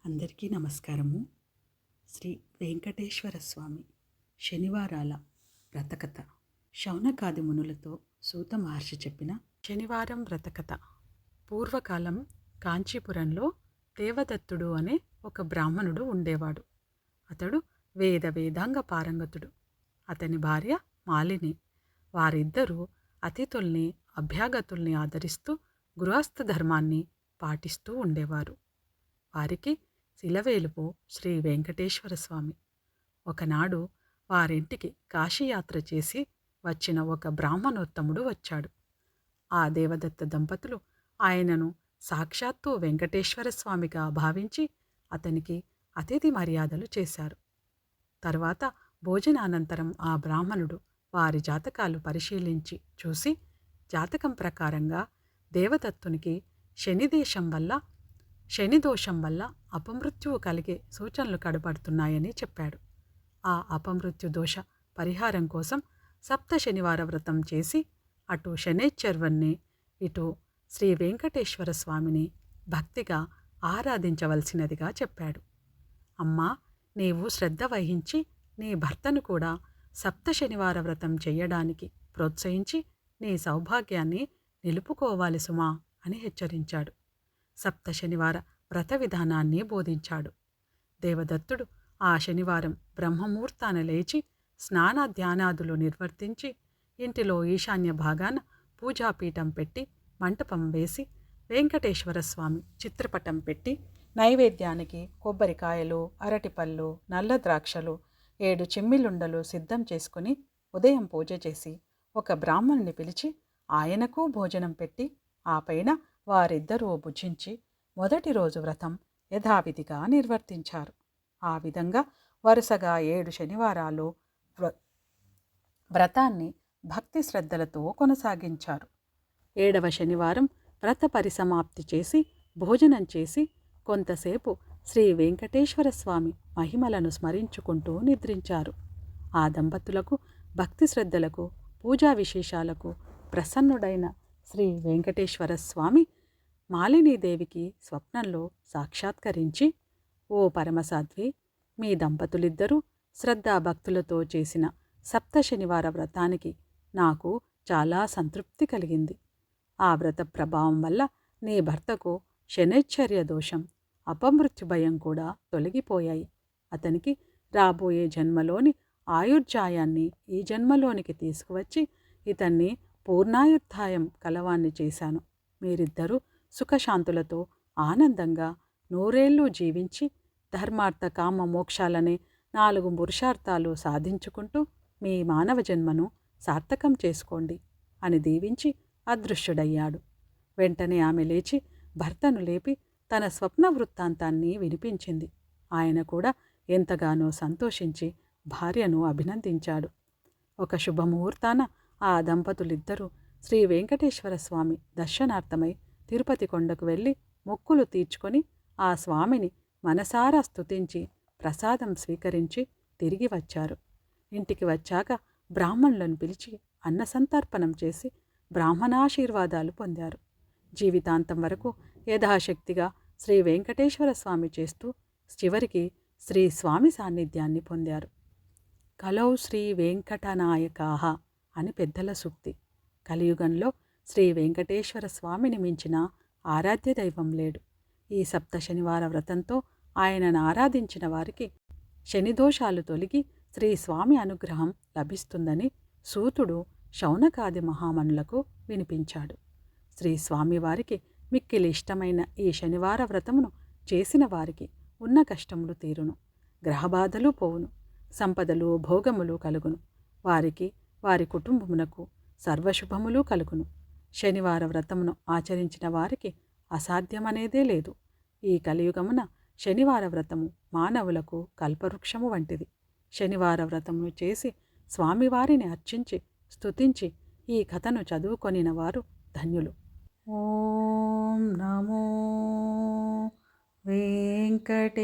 అందరికీ నమస్కారము. శ్రీ వెంకటేశ్వర స్వామి శనివారాల వ్రతకథ. శౌనకాది మునులతో సూత మహర్షి చెప్పిన శనివారం వ్రతకథ. పూర్వకాలం కాంచీపురంలో దేవదత్తుడు అనే ఒక బ్రాహ్మణుడు ఉండేవాడు. అతడు వేదాంగ పారంగతుడు. అతని భార్య మాలిని. వారిద్దరూ అతిథుల్ని అభ్యాగతుల్ని ఆదరిస్తూ గృహస్థ ధర్మాన్ని పాటిస్తూ ఉండేవారు. వారికి శిలవేలుపు శ్రీ వెంకటేశ్వర స్వామి. ఒకనాడు వారింటికి కాశీయాత్ర చేసి వచ్చిన ఒక బ్రాహ్మణోత్తముడు వచ్చాడు. ఆ దేవదత్త దంపతులు ఆయనను సాక్షాత్తు వెంకటేశ్వర స్వామిగా భావించి అతనికి అతిథి మర్యాదలు చేశారు. తరువాత భోజనానంతరం ఆ బ్రాహ్మణుడు వారి జాతకాలు పరిశీలించి చూసి, జాతకం ప్రకారంగా దేవదత్తునికి శనిదోషం వల్ల అపమృత్యువు కలిగే సూచనలు కనబడుతున్నాయని చెప్పాడు. ఆ అపమృత్యు దోష పరిహారం కోసం సప్త శనివార వ్రతం చేసి అటు శనేశ్వర్వన్ని ఇటు శ్రీ వెంకటేశ్వర స్వామిని భక్తిగా ఆరాధించవలసినదిగా చెప్పాడు. అమ్మా, నీవు శ్రద్ధ వహించి నీ భర్తను కూడా సప్త శనివార వ్రతం చెయ్యడానికి ప్రోత్సహించి నీ సౌభాగ్యాన్ని నిలుపుకోవాలి సుమా అని హెచ్చరించాడు. సప్త శనివార వ్రత విధానాన్ని బోధించాడు. దేవదత్తుడు ఆ శనివారం బ్రహ్మముహూర్తాన లేచి స్నాన ధ్యానాదులు నిర్వర్తించి ఇంటిలో ఈశాన్య భాగాన పూజాపీఠం పెట్టి మంటపం వేసి వెంకటేశ్వర స్వామి చిత్రపటం పెట్టి నైవేద్యానికి కొబ్బరికాయలు, అరటిపళ్ళు, నల్ల ద్రాక్షలు, 7 చిమ్మిలుండలు సిద్ధం చేసుకుని ఉదయం పూజ చేసి ఒక బ్రాహ్మణుని పిలిచి ఆయనకు భోజనం పెట్టి ఆ పైన వారిద్దరూ భుజించి మొదటి రోజు వ్రతం యథావిధిగా నిర్వర్తించారు. ఆ విధంగా వరుసగా 7 శనివారాలు వ్రతాన్ని భక్తి శ్రద్ధలతో కొనసాగించారు. 7వ శనివారం వ్రత పరిసమాప్తి చేసి భోజనం చేసి కొంతసేపు శ్రీ వెంకటేశ్వర స్వామి మహిమలను స్మరించుకుంటూ నిద్రించారు. ఆ దంపతులకు భక్తి శ్రద్ధలకు పూజా విశేషాలకు ప్రసన్నుడైన శ్రీ వెంకటేశ్వర స్వామి మాలినీదేవికి స్వప్నంలో సాక్షాత్కరించి, ఓ పరమసాధ్వి, మీ దంపతులిద్దరూ శ్రద్ధాభక్తులతో చేసిన సప్త శనివార వ్రతానికి నాకు చాలా సంతృప్తి కలిగింది. ఆ వ్రత ప్రభావం వల్ల నీ భర్తకు శనైశ్చర్య దోషం, అపమృత్యు భయం కూడా తొలగిపోయాయి. అతనికి రాబోయే జన్మలోని ఆయుర్జాయాన్ని ఈ జన్మలోనికి తీసుకువచ్చి ఇతన్ని పూర్ణాయుర్ధాయం కలవాన్ని చేశాను. మీరిద్దరూ సుఖశాంతులతో ఆనందంగా 100 ఏళ్ళు జీవించి ధర్మార్థ కామ మోక్షాలనే 4 పురుషార్థాలు సాధించుకుంటూ మీ మానవ జన్మను సార్థకం చేసుకోండి అని దీవించి అదృశ్యుడయ్యాడు. వెంటనే ఆమె లేచి భర్తను లేపి తన స్వప్న వృత్తాంతాన్ని వినిపించింది. ఆయన కూడా ఎంతగానో సంతోషించి భార్యను అభినందించాడు. ఒక శుభముహూర్తాన ఆ దంపతులిద్దరూ శ్రీ వెంకటేశ్వర స్వామి దర్శనార్థమై తిరుపతి కొండకు వెళ్ళి మొక్కులు తీర్చుకొని ఆ స్వామిని మనసారా స్తుతించి ప్రసాదం స్వీకరించి తిరిగి వచ్చారు. ఇంటికి వచ్చాక బ్రాహ్మణులను పిలిచి అన్నసంతర్పణం చేసి బ్రాహ్మణాశీర్వాదాలు పొందారు. జీవితాంతం వరకు యథాశక్తిగా శ్రీ వెంకటేశ్వర స్వామి చేస్తూ చివరికి శ్రీ స్వామి సాన్నిధ్యాన్ని పొందారు. కలౌ శ్రీ వెంకటనాయకాహ అని పెద్దల సూక్తి. కలియుగంలో శ్రీ వెంకటేశ్వర స్వామిని మించిన ఆరాధ్య దైవం లేడు. ఈ సప్త శనివార వ్రతంతో ఆయనను ఆరాధించిన వారికి శనిదోషాలు తొలగి శ్రీ స్వామి అనుగ్రహం లభిస్తుందని సూతుడు శౌనకాది మహామణులకు వినిపించాడు. శ్రీ స్వామివారికి మిక్కిలి ఇష్టమైన ఈ శనివార వ్రతమును చేసిన వారికి ఉన్న కష్టములు తీరును, గ్రహబాధలు పోవును, సంపదలు భోగములు కలుగును. వారికి వారి కుటుంబమునకు సర్వశుభములు కలుగును. శనివార వ్రతమును ఆచరించిన వారికి అసాధ్యమనేదే లేదు. ఈ కలియుగమున శనివార వ్రతము మానవులకు కల్పవృక్షము వంటిది. శనివార వ్రతమును చేసి స్వామివారిని అర్చించి స్తుతించి ఈ కథను చదువుకొనిన వారు ధన్యులు. ఓం నమో వెంకటేశాయ.